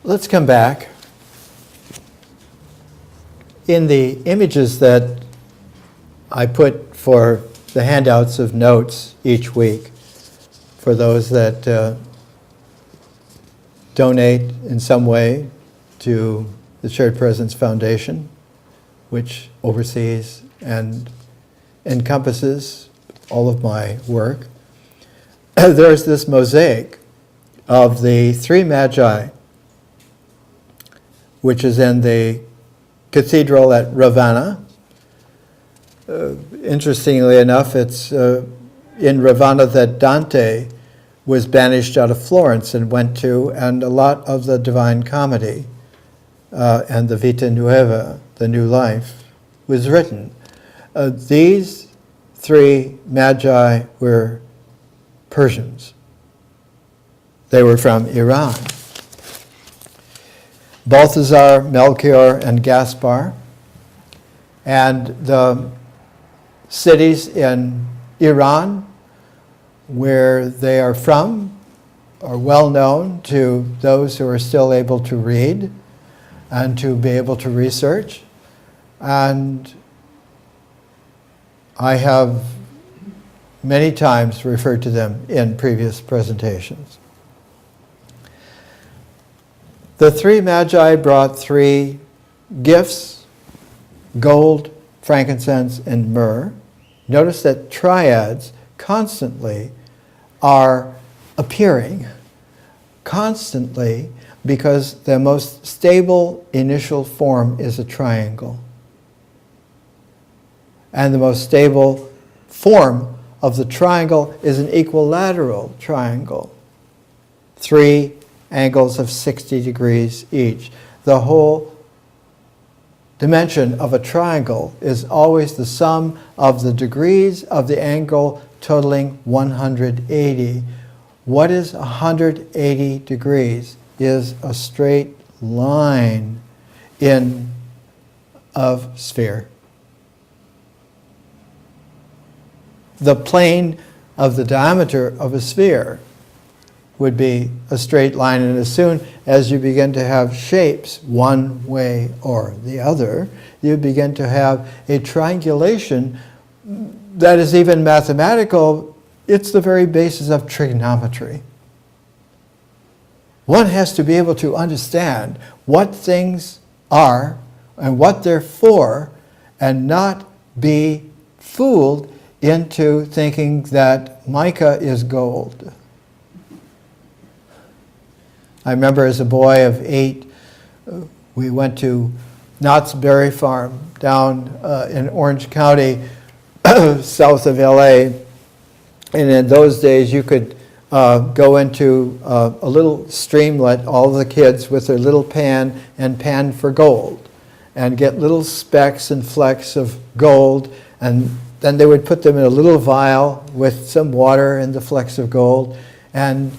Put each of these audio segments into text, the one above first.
let's come back. In the images that I put for the handouts of notes each week, for those that donate in some way to the Shared Presence Foundation, which oversees and encompasses all of my work, there's this mosaic of the three magi, which is in the cathedral at Ravenna. Interestingly enough, it's in Ravenna that Dante was banished out of Florence and went to, and a lot of the Divine Comedy and the Vita Nuova, the New Life, was written. These three magi were Persians. They were from Iran. Balthazar, Melchior, and Gaspar. And the cities in Iran where they are from are well known to those who are still able to read and to be able to research. And I have many times referred to them in previous presentations. The three magi brought three gifts: gold, frankincense, and myrrh. Notice that triads constantly are appearing, constantly, because the most stable initial form is a triangle. And the most stable form of the triangle is an equilateral triangle. 3 angles of 60 degrees each. The whole dimension of a triangle is always the sum of the degrees of the angle totaling 180. What is 180 degrees? Is a straight line of sphere. The plane of the diameter of a sphere would be a straight line, and as soon as you begin to have shapes one way or the other, you begin to have a triangulation that is even mathematical. It's the very basis of trigonometry. One has to be able to understand what things are and what they're for, and not be fooled into thinking that mica is gold. I remember as a boy of 8, we went to Knott's Berry Farm down in Orange County, south of LA. And in those days, you could go into a little streamlet, all the kids with their little pan and pan for gold, and get little specks and flecks of gold, and then they would put them in a little vial with some water and the flecks of gold, and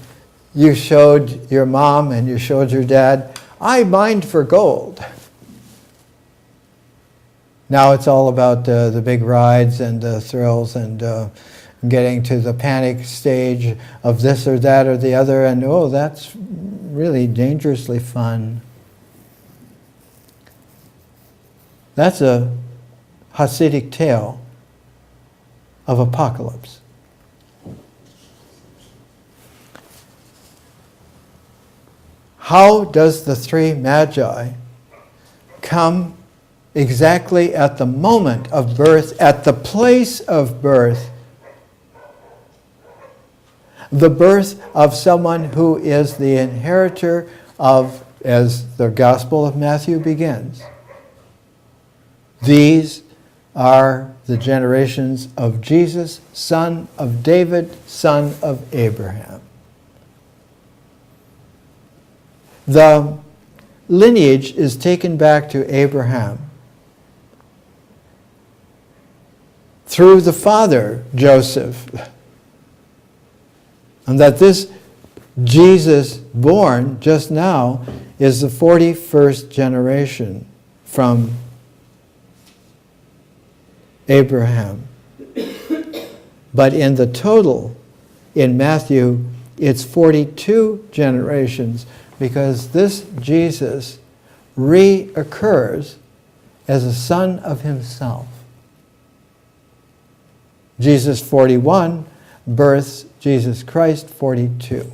you showed your mom and you showed your dad, I mined for gold. Now it's all about the big rides and the thrills and getting to the panic stage of this or that or the other, and oh, that's really dangerously fun. That's a Hasidic tale of apocalypse. How does the three magi come exactly at the moment of birth, at the place of birth, the birth of someone who is the inheritor of, as the Gospel of Matthew begins, these are the generations of Jesus, son of David, son of Abraham. The lineage is taken back to Abraham through the father, Joseph. And that this Jesus born just now is the 41st generation from Abraham. But in the total, in Matthew, it's 42 generations because this Jesus reoccurs as a son of himself. Jesus 41 births Jesus Christ 42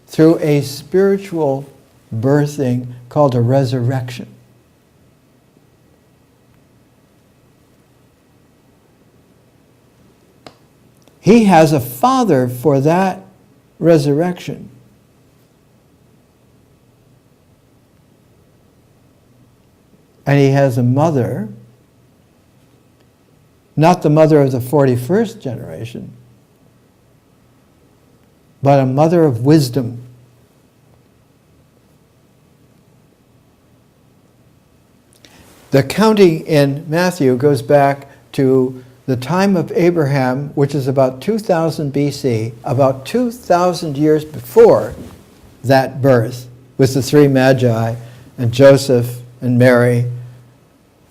through a spiritual birthing called a resurrection. He has a father for that resurrection. And he has a mother, not the mother of the 41st generation, but a mother of wisdom. The counting in Matthew goes back to the time of Abraham, which is about 2000 BC, about 2,000 years before that birth, with the three magi and Joseph and Mary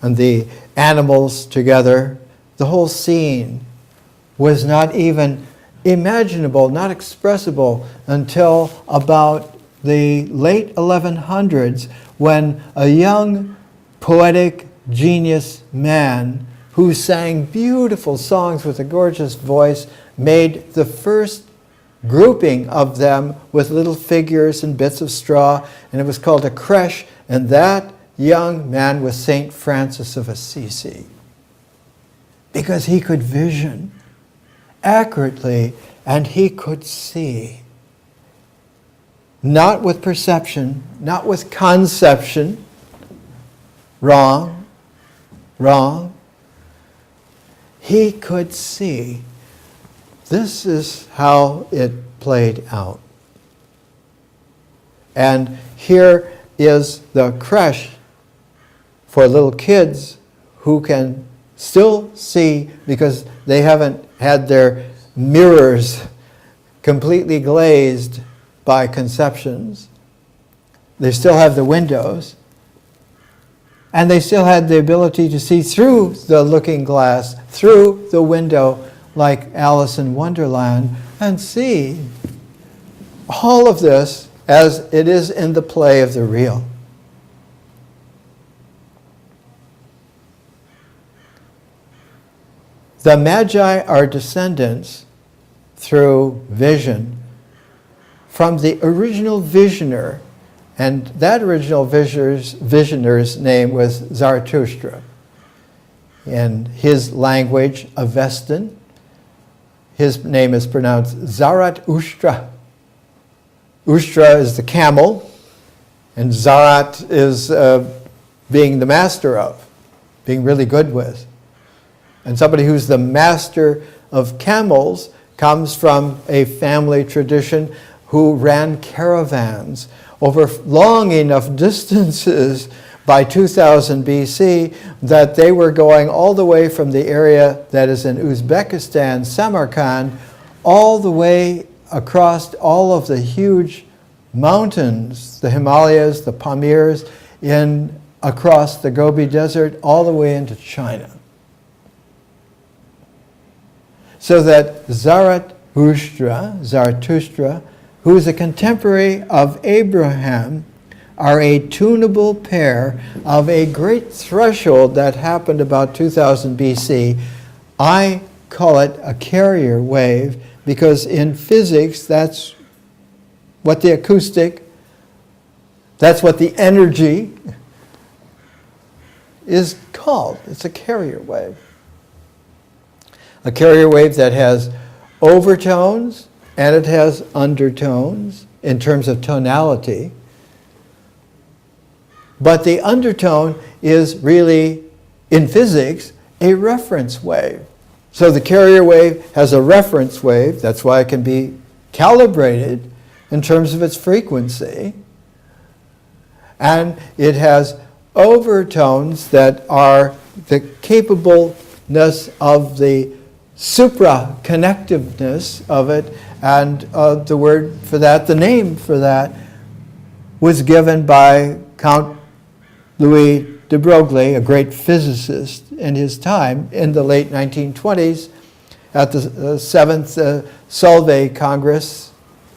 and the animals together. The whole scene was not even imaginable, not expressible, until about the late 1100s, when a young poetic genius man who sang beautiful songs with a gorgeous voice made the first grouping of them with little figures and bits of straw, and it was called a creche, and that young man was St. Francis of Assisi, because he could vision accurately and he could see. Not with perception, not with conception. Wrong. He could see. This is how it played out. And here is the creche for little kids who can still see, because they haven't had their mirrors completely glazed by conceptions. They still have the windows. And they still had the ability to see through the looking glass, through the window, like Alice in Wonderland, and see all of this as it is in the play of the real. The Magi are descendants through vision from the original visioner, and that original visioner's name was Zarathustra. In his language, Avestan, his name is pronounced Zarathustra. Ustra is the camel, and Zarat is being the master of, being really good with. And somebody who's the master of camels comes from a family tradition who ran caravans over long enough distances by 2000 BC that they were going all the way from the area that is in Uzbekistan, Samarkand, all the way across all of the huge mountains, the Himalayas, the Pamirs, across the Gobi Desert, all the way into China. So that Zarathustra, who is a contemporary of Abraham, are a tunable pair of a great threshold that happened about 2000 BC. I call it a carrier wave because in physics that's what the acoustic, that's what the energy is called. It's a carrier wave. A carrier wave that has overtones and it has undertones in terms of tonality. But the undertone is really, in physics, a reference wave. So the carrier wave has a reference wave. That's why it can be calibrated in terms of its frequency. And it has overtones that are the capableness of the supra-connectiveness of it. And the word for that, the name for that, was given by Count Louis de Broglie, a great physicist in his time, in the late 1920s at the 7th Solvay Congress,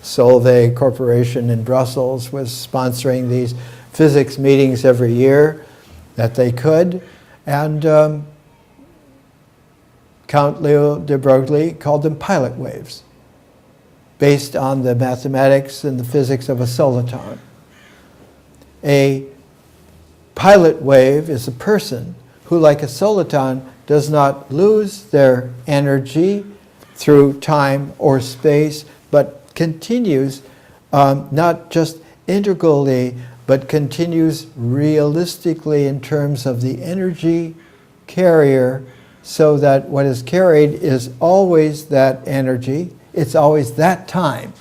Solvay Corporation in Brussels was sponsoring these physics meetings every year that they could. And Count Leo de Broglie called them pilot waves, based on the mathematics and the physics of a soliton. A pilot wave is a person who, like a soliton, does not lose their energy through time or space, but continues not just integrally, but continues realistically in terms of the energy carrier, so that what is carried is always that energy, it's always that time.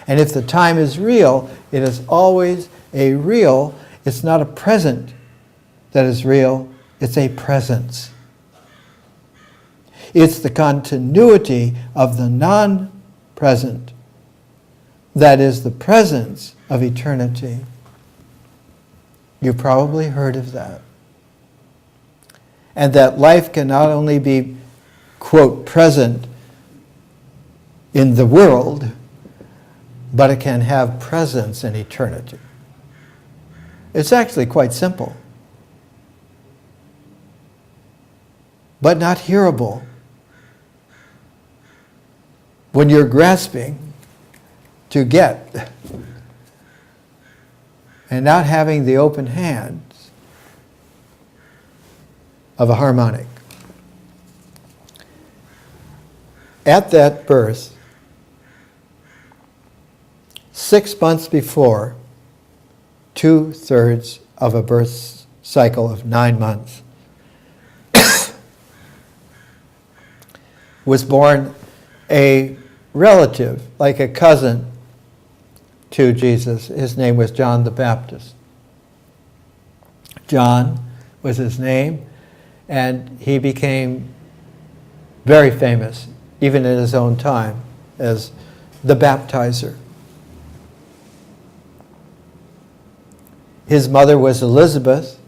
And if the time is real, it is always a real, it's not a present that is real, it's a presence. It's the continuity of the non-present that is the presence of eternity. You've probably heard of that. And that life can not only be, quote, present in the world, but it can have presence in eternity. It's actually quite simple, but not hearable. When you're grasping to get and not having the open hands of a harmonic. At that birth, 6 months before, 2/3 of a birth cycle of 9 months, was born a relative, like a cousin to Jesus. His name was John the Baptist. John was his name, and he became very famous, even in his own time, as the baptizer. His mother was Elizabeth,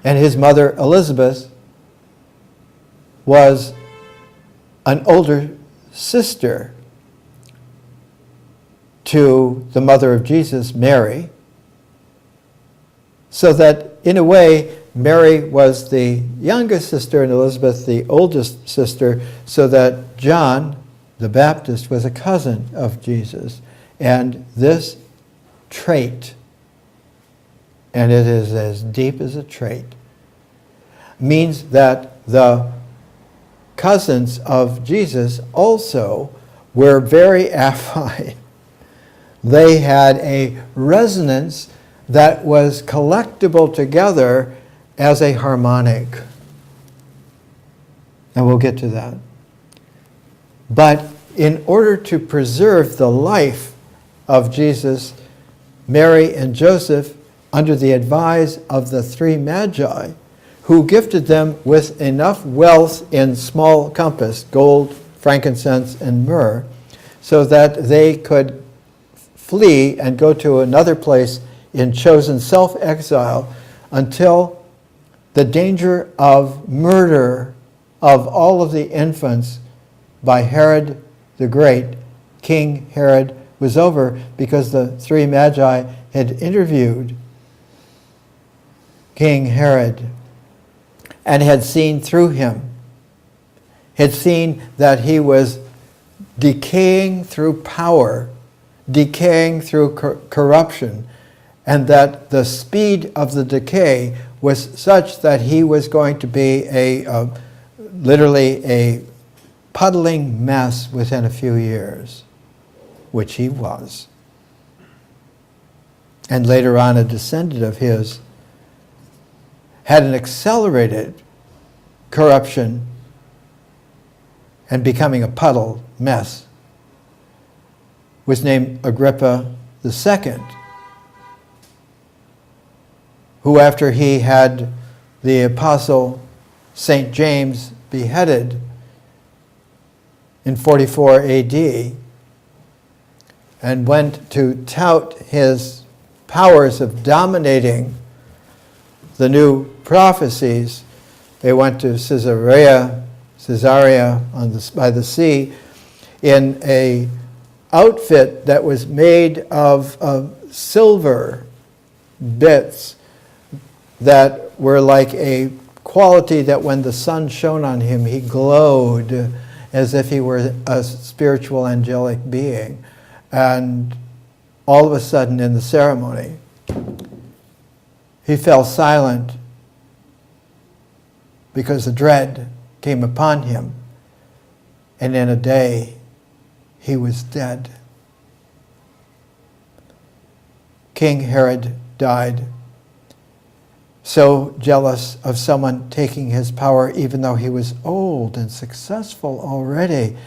and his mother Elizabeth was an older sister to the mother of Jesus, Mary, so that in a way Mary was the youngest sister and Elizabeth the oldest sister, so that John the Baptist was a cousin of Jesus. And this trait, and it is as deep as a trait, means that the cousins of Jesus also were very affine. They had a resonance that was collectible together as a harmonic. And we'll get to that. But in order to preserve the life of Jesus, Mary and Joseph, under the advice of the three magi, who gifted them with enough wealth in small compass, gold, frankincense, and myrrh, so that they could flee and go to another place in chosen self-exile until the danger of murder of all of the infants by Herod the Great, King Herod, was over, because the three magi had interviewed King Herod and had seen through him, had seen that he was decaying through power, decaying through corruption, and that the speed of the decay was such that he was going to be literally a puddling mess within a few years, which he was. And later on, a descendant of his had an accelerated corruption and becoming a puddle mess, was named Agrippa II, who, after he had the apostle St. James beheaded in 44 AD, and went to tout his powers of dominating the new prophecies. They went to Caesarea by the sea in a outfit that was made of silver bits that were like a quality that when the sun shone on him, he glowed as if he were a spiritual angelic being. And all of a sudden in the ceremony, he fell silent because the dread came upon him. And in a day, he was dead. King Herod died, so jealous of someone taking his power, even though he was old and successful already.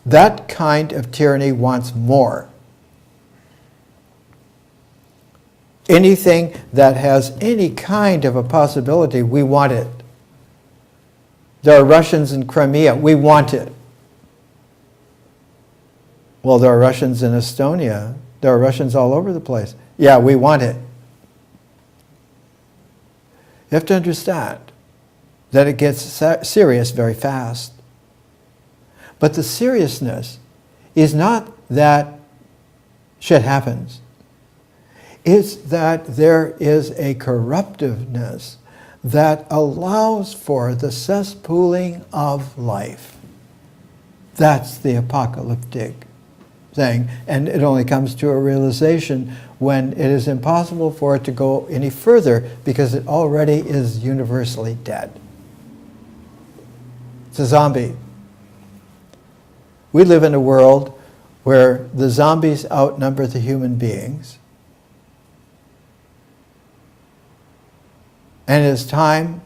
That kind of tyranny wants more. Anything that has any kind of a possibility, we want it. There are Russians in Crimea, we want it. Well, there are Russians in Estonia. There are Russians all over the place. Yeah, we want it. You have to understand that it gets serious very fast. But the seriousness is not that shit happens. It's that there is a corruptiveness that allows for the cesspooling of life. That's the apocalyptic thing. And it only comes to a realization when it is impossible for it to go any further because it already is universally dead. It's a zombie. We live in a world where the zombies outnumber the human beings. And it is time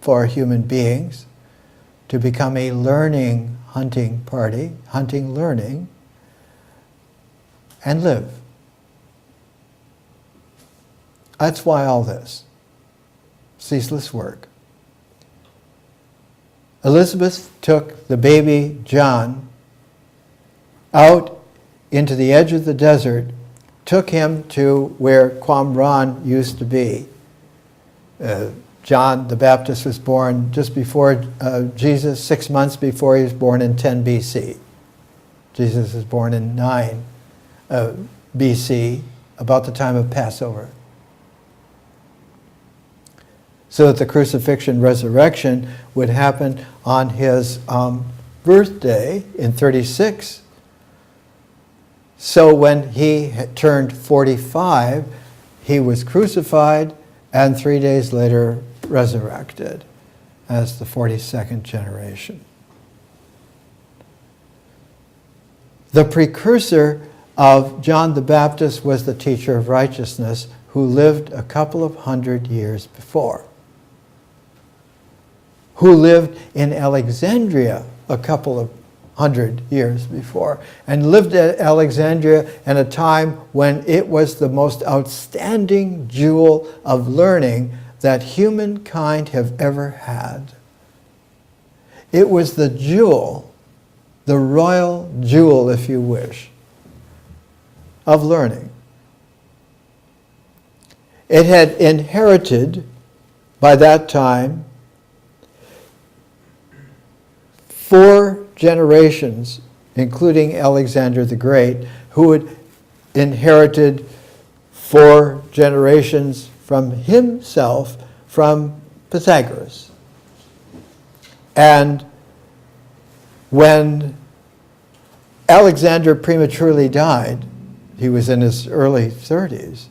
for human beings to become a learning hunting party, hunting learning, and live. That's why all this ceaseless work. Elizabeth took the baby John out into the edge of the desert, took him to where Qumran used to be. John the Baptist was born just before Jesus, 6 months before he was born in 10 BC. Jesus was born in 9 BC, about the time of Passover. So that the crucifixion resurrection would happen on his birthday in 36. So when he had turned 45, he was crucified and 3 days later resurrected as the 42nd generation. The precursor of John the Baptist was the teacher of righteousness who lived a couple of hundred years before, who lived in Alexandria a couple of 100 years before, and lived at Alexandria in a time when it was the most outstanding jewel of learning that humankind have ever had. It was the jewel, the royal jewel, if you wish, of learning. It had inherited, by that time, 4 generations, including Alexander the Great, who had inherited 4 generations from himself, from Pythagoras. And when Alexander prematurely died, he was in his early 30s,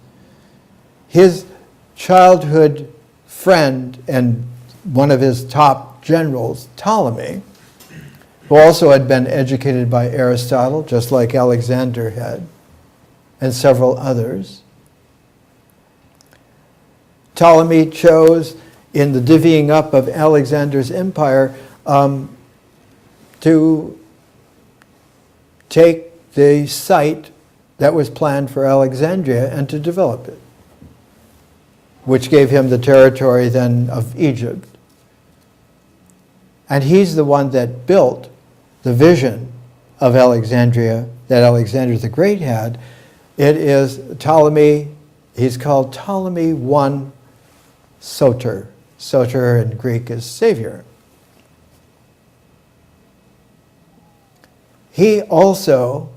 his childhood friend and one of his top generals, Ptolemy, who also had been educated by Aristotle, just like Alexander had, and several others. Ptolemy chose, in the divvying up of Alexander's empire, to take the site that was planned for Alexandria and to develop it, which gave him the territory then of Egypt. And he's the one that built the vision of Alexandria that Alexander the Great had. It is Ptolemy, he's called Ptolemy I Soter. Soter in Greek is savior. he also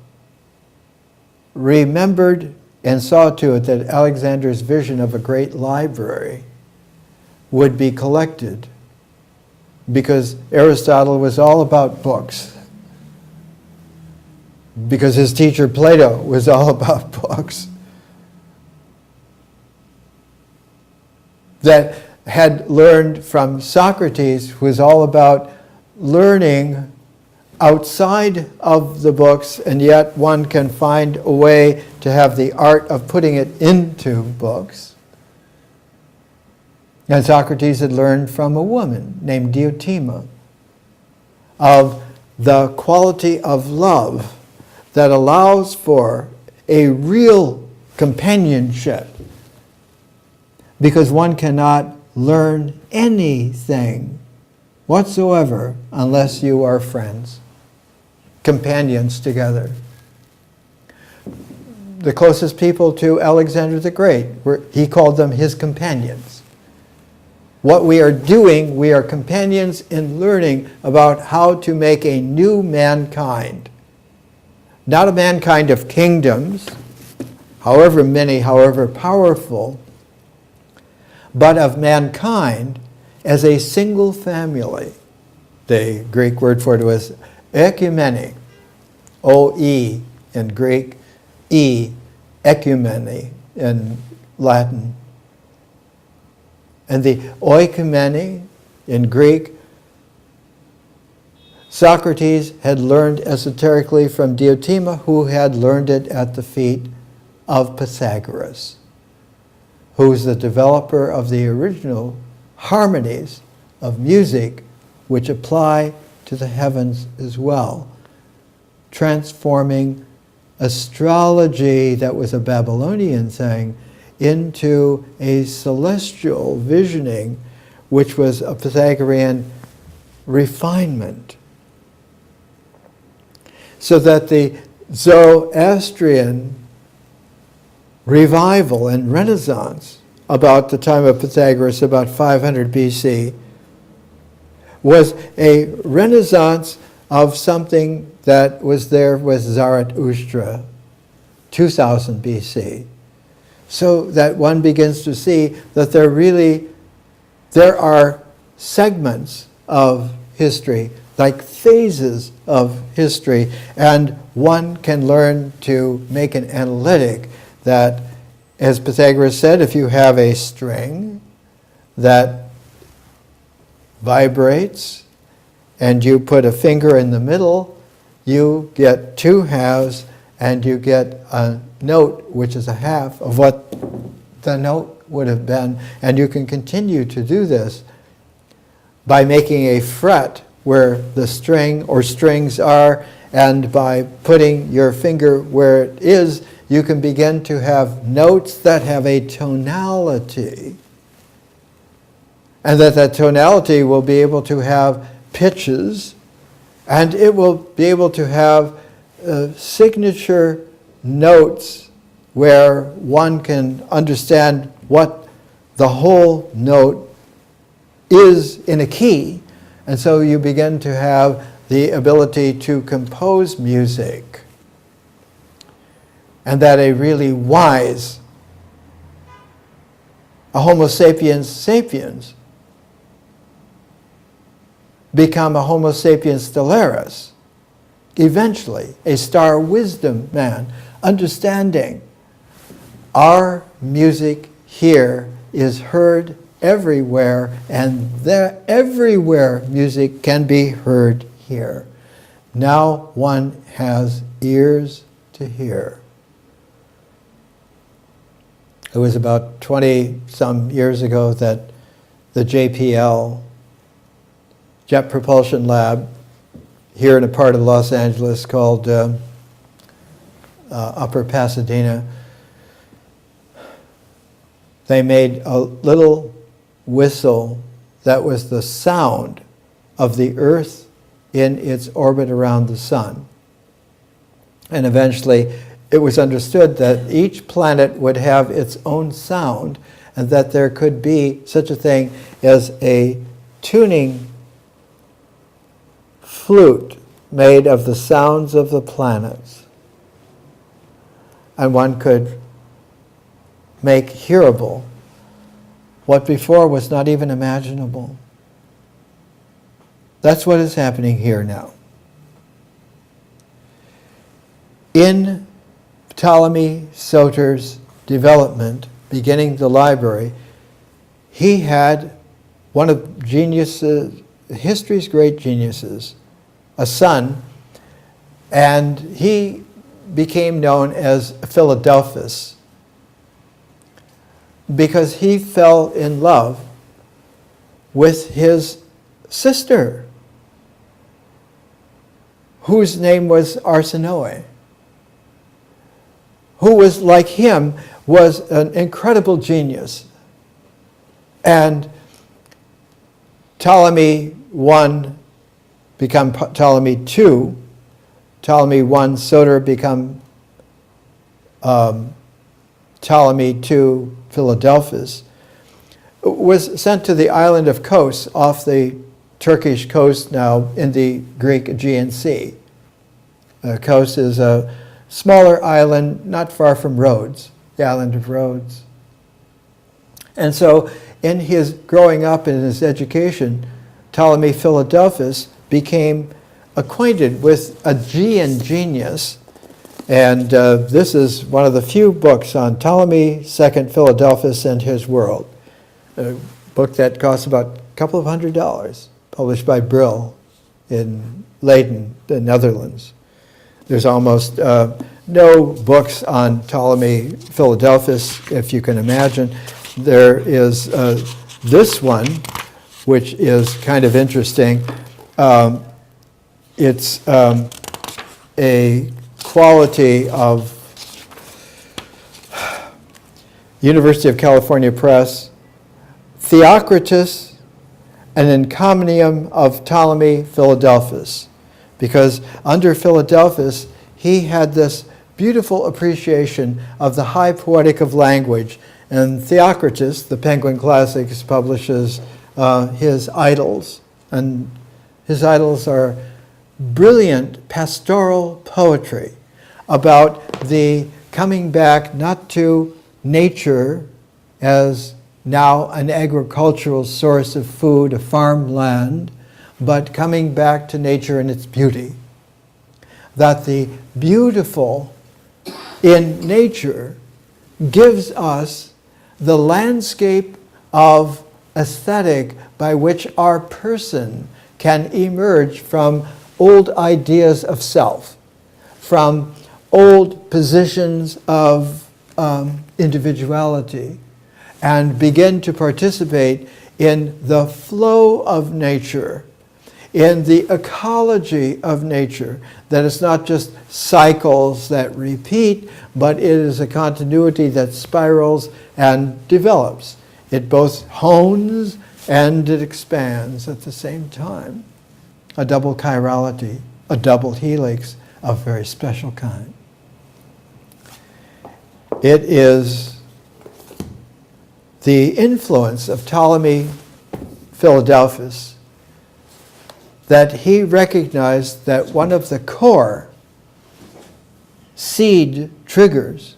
remembered and saw to it that Alexander's vision of a great library would be collected, because Aristotle was all about books, because his teacher Plato was all about books, that had learned from Socrates, who was all about learning outside of the books, and yet one can find a way to have the art of putting it into books. And Socrates had learned from a woman named Diotima of the quality of love that allows for a real companionship, because one cannot learn anything whatsoever unless you are friends, companions together. The closest people to Alexander the Great, he called them his companions. What we are doing, we are companions in learning about how to make a new mankind. Not a mankind of kingdoms, however many, however powerful, but of mankind as a single family. The Greek word for it was ecumene, O-E in Greek, E, ecumene in Latin. And the oikumene in Greek, Socrates had learned esoterically from Diotima, who had learned it at the feet of Pythagoras, who is the developer of the original harmonies of music which apply to the heavens as well, transforming astrology that was a Babylonian thing into a celestial visioning, which was a Pythagorean refinement. So that the Zoroastrian revival and Renaissance about the time of Pythagoras, about 500 BC, was a renaissance of something that was there with Zarathustra, 2000 BC. So that one begins to see that there are segments of history, like phases of history, and one can learn to make an analytic that, as Pythagoras said, if you have a string that vibrates and you put a finger in the middle, you get two halves and you get a note which is a half of what the note would have been. And you can continue to do this by making a fret where the string or strings are, and by putting your finger where it is, you can begin to have notes that have a tonality. And that tonality will be able to have pitches, and it will be able to have signature notes where one can understand what the whole note is in a key. And so you begin to have the ability to compose music. And that a really wise, a Homo sapiens sapiens, become a Homo sapiens stellaris, eventually a star wisdom man, understanding our music here is heard everywhere, and everywhere music can be heard here. Now one has ears to hear. It was about 20-some years ago that the JPL, Jet Propulsion Lab, here in a part of Los Angeles called Upper Pasadena, they made a little whistle that was the sound of the Earth in its orbit around the sun. And eventually it was understood that each planet would have its own sound, and that there could be such a thing as a tuning flute made of the sounds of the planets. And one could make hearable what before was not even imaginable. That's what is happening here now. In Ptolemy Soter's development, beginning the library, he had one of history's great geniuses, a son, and he became known as Philadelphus because he fell in love with his sister, whose name was Arsinoe, who was like him, was an incredible genius. And Ptolemy I become Ptolemy II, Ptolemy I Soter become Ptolemy II Philadelphus, was sent to the island of Kos off the Turkish coast now in the Greek Aegean Sea. Kos is a smaller island not far from Rhodes, the island of Rhodes. And so in his growing up and his education, Ptolemy Philadelphus became acquainted with Aegean genius. And this is one of the few books on Ptolemy II Philadelphus and his world. A book that costs about a couple of $100, published by Brill in Leiden, the Netherlands. There's almost no books on Ptolemy Philadelphus, if you can imagine. There is this one, which is kind of interesting. It's a quality of University of California Press, Theocritus, an encomium of Ptolemy Philadelphus, because under Philadelphus, he had this beautiful appreciation of the high poetic of language. And Theocritus, the Penguin Classics, publishes his Idylls. And his Idylls are brilliant pastoral poetry about the coming back not to nature as now an agricultural source of food, a farmland, but coming back to nature in its beauty. That the beautiful in nature gives us the landscape of aesthetic by which our person can emerge from old ideas of self, from old positions of individuality, and begin to participate in the flow of nature, in the ecology of nature, that it's not just cycles that repeat, but it is a continuity that spirals and develops. It both hones and it expands at the same time. A double chirality, a double helix of very special kind. It is the influence of Ptolemy Philadelphus that he recognized that one of the core seed triggers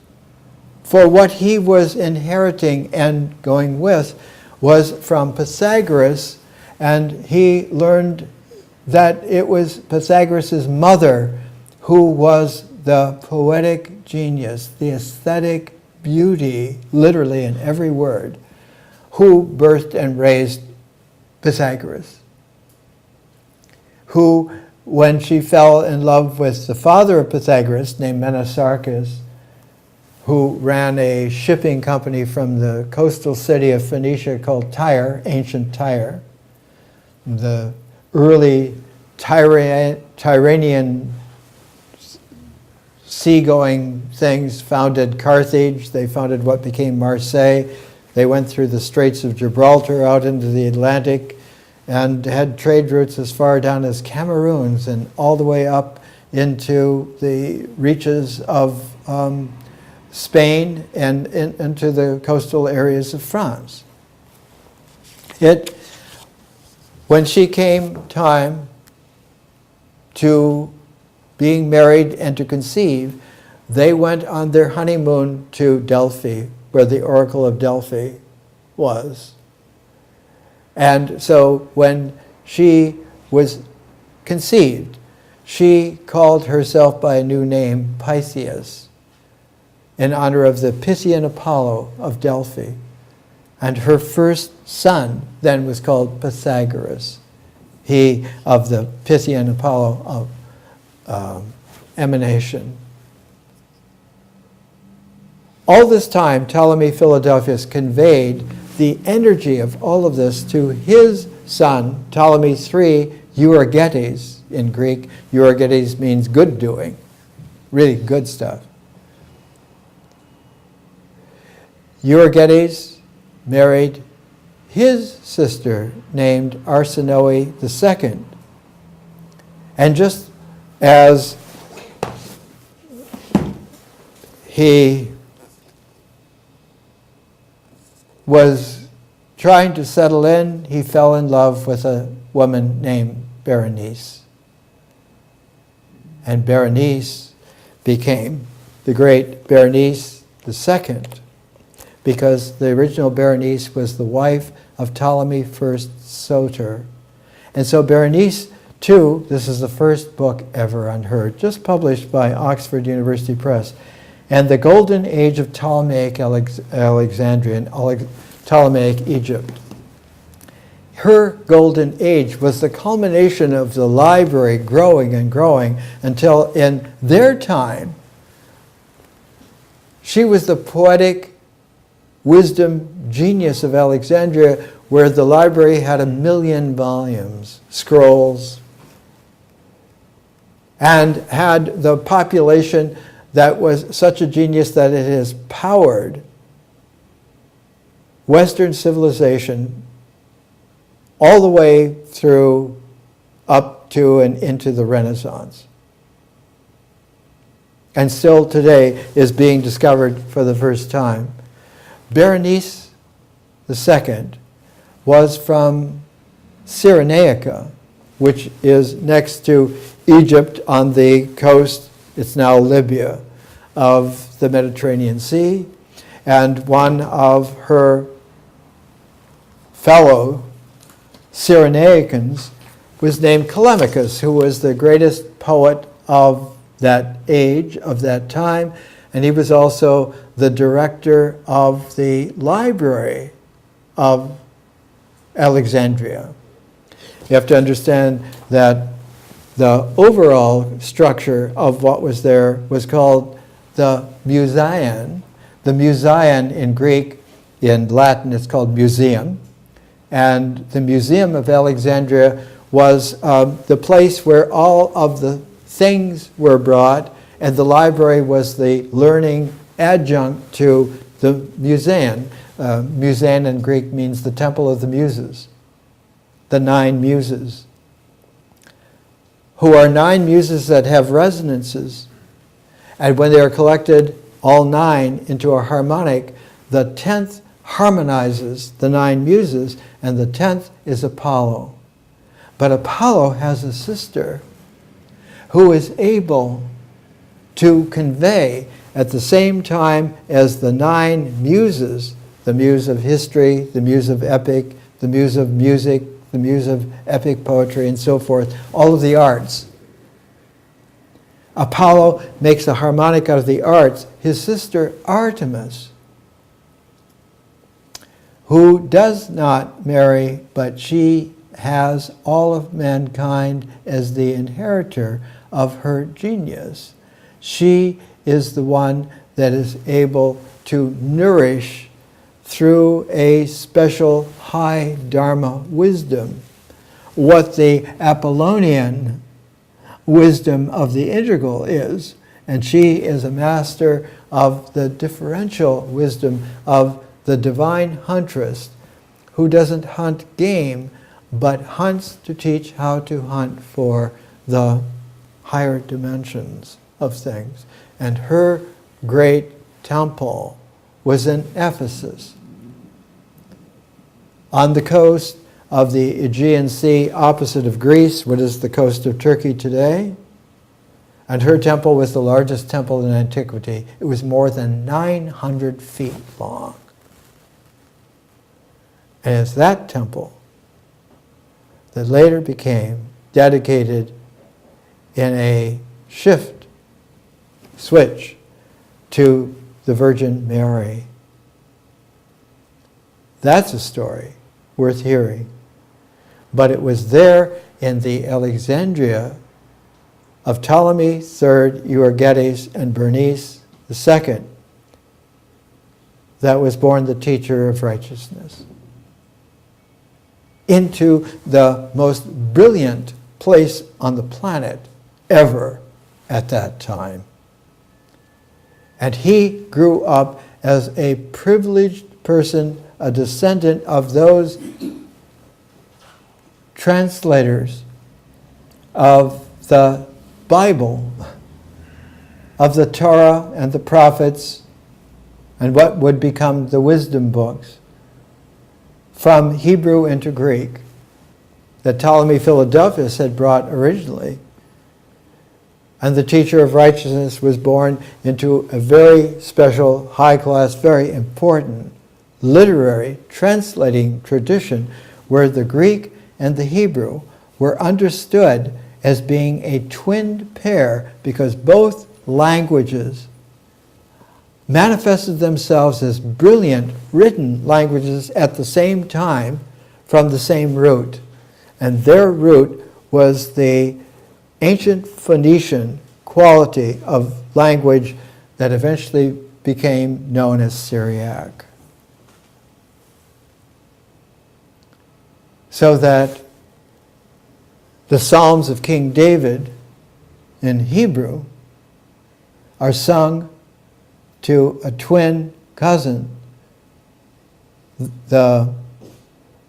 for what he was inheriting and going with was from Pythagoras, and he learned that it was Pythagoras' mother who was the poetic genius, the aesthetic beauty, literally in every word, who birthed and raised Pythagoras, who, when she fell in love with the father of Pythagoras, named Menasarchus, who ran a shipping company from the coastal city of Phoenicia called Tyre, ancient Tyre, the early Tyrrhenian seagoing things founded Carthage. They founded what became Marseille. They went through the Straits of Gibraltar out into the Atlantic and had trade routes as far down as Cameroons and all the way up into the reaches of Spain and into the coastal areas of France. When she came time to being married and to conceive, they went on their honeymoon to Delphi, where the Oracle of Delphi was. And so when she was conceived, she called herself by a new name, Pythias, in honor of the Pythian Apollo of Delphi. And her first son then was called Pythagoras, he of the Pythian Apollo of emanation. All this time, Ptolemy Philadelphus conveyed the energy of all of this to his son, Ptolemy III Euergetes in Greek. Euergetes means good doing, really good stuff. Euergetes married his sister named Arsinoe II. And just as he was trying to settle in, he fell in love with a woman named Berenice. And Berenice became the great Berenice II, because the original Berenice was the wife of Ptolemy I Soter. And so Berenice, too, this is the first book ever on her, just published by Oxford University Press. And the golden age of Ptolemaic Alexandria and Ptolemaic Egypt. Her golden age was the culmination of the library growing and growing until in their time, she was the poetic wisdom genius of Alexandria, where the library had 1 million volumes, scrolls, and had the population that was such a genius that it has powered Western civilization all the way through up to and into the Renaissance. And still today is being discovered for the first time. Berenice II was from Cyrenaica, which is next to Egypt on the coast, it's now Libya, of the Mediterranean Sea. And one of her fellow Cyrenaicans was named Callimachus, who was the greatest poet of that age, of that time, and he was also the director of the library of Alexandria. You have to understand that the overall structure of what was there was called the Museion. The Museion in Greek, in Latin it's called museum. And the Museum of Alexandria was the place where all of the things were brought, and the library was the learning adjunct to the Museion. Museion in Greek means the Temple of the Muses, the 9 muses, who are 9 muses that have resonances. And when they are collected, all 9, into a harmonic, the 10th harmonizes the 9 muses, and the 10th is Apollo. But Apollo has a sister who is able to convey at the same time as the 9 muses, the muse of history, the muse of epic, the muse of music, the muse of epic poetry, and so forth, all of the arts. Apollo makes a harmonic out of the arts. His sister Artemis, who does not marry, but she has all of mankind as the inheritor of her genius. She is the one that is able to nourish through a special high Dharma wisdom what the Apollonian wisdom of the integral is. And she is a master of the differential wisdom of the divine huntress, who doesn't hunt game, but hunts to teach how to hunt for the higher dimensions of things. And her great temple was in Ephesus, on the coast of the Aegean Sea opposite of Greece, what is the coast of Turkey today. And her temple was the largest temple in antiquity. It was more than 900 feet long. And it's that temple that later became dedicated in a switch to the Virgin Mary. That's a story worth hearing. But it was there in the Alexandria of Ptolemy III, Euergetes, and Bernice II that was born the teacher of righteousness into the most brilliant place on the planet ever at that time. And he grew up as a privileged person, a descendant of those translators of the Bible, of the Torah and the prophets, and what would become the wisdom books, from Hebrew into Greek, that Ptolemy Philadelphus had brought originally. And the teacher of righteousness was born into a very special, high-class, very important literary translating tradition where the Greek and the Hebrew were understood as being a twinned pair because both languages manifested themselves as brilliant written languages at the same time from the same root. And their root was the ancient Phoenician quality of language that eventually became known as Syriac. So that the Psalms of King David in Hebrew are sung to a twin cousin, the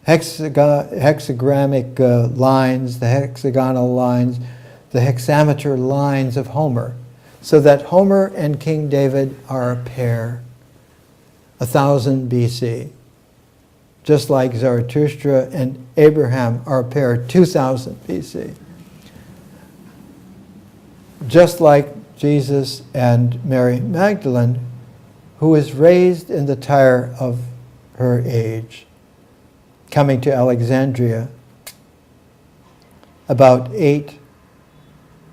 hexagramic lines, the hexagonal lines, the hexameter lines of Homer, so that Homer and King David are a pair, 1000 BC. Just like Zarathustra and Abraham are a pair, 2000 BC. Just like Jesus and Mary Magdalene, who was raised in the Tyre of her age, coming to Alexandria about 8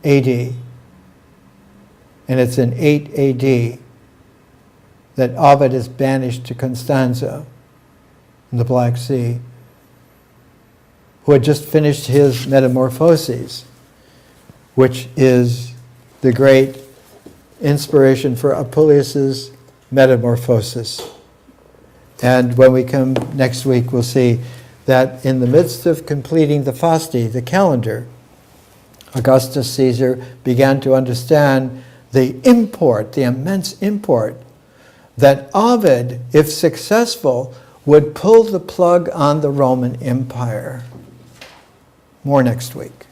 AD. And it's in 8 AD that Ovid is banished to Constanza in the Black Sea, who had just finished his Metamorphoses, which is the great inspiration for Apuleius's Metamorphosis. And when we come next week, we'll see that in the midst of completing the Fasti, the calendar, Augustus Caesar began to understand the import, the immense import, that Ovid, if successful, would pull the plug on the Roman Empire. More next week.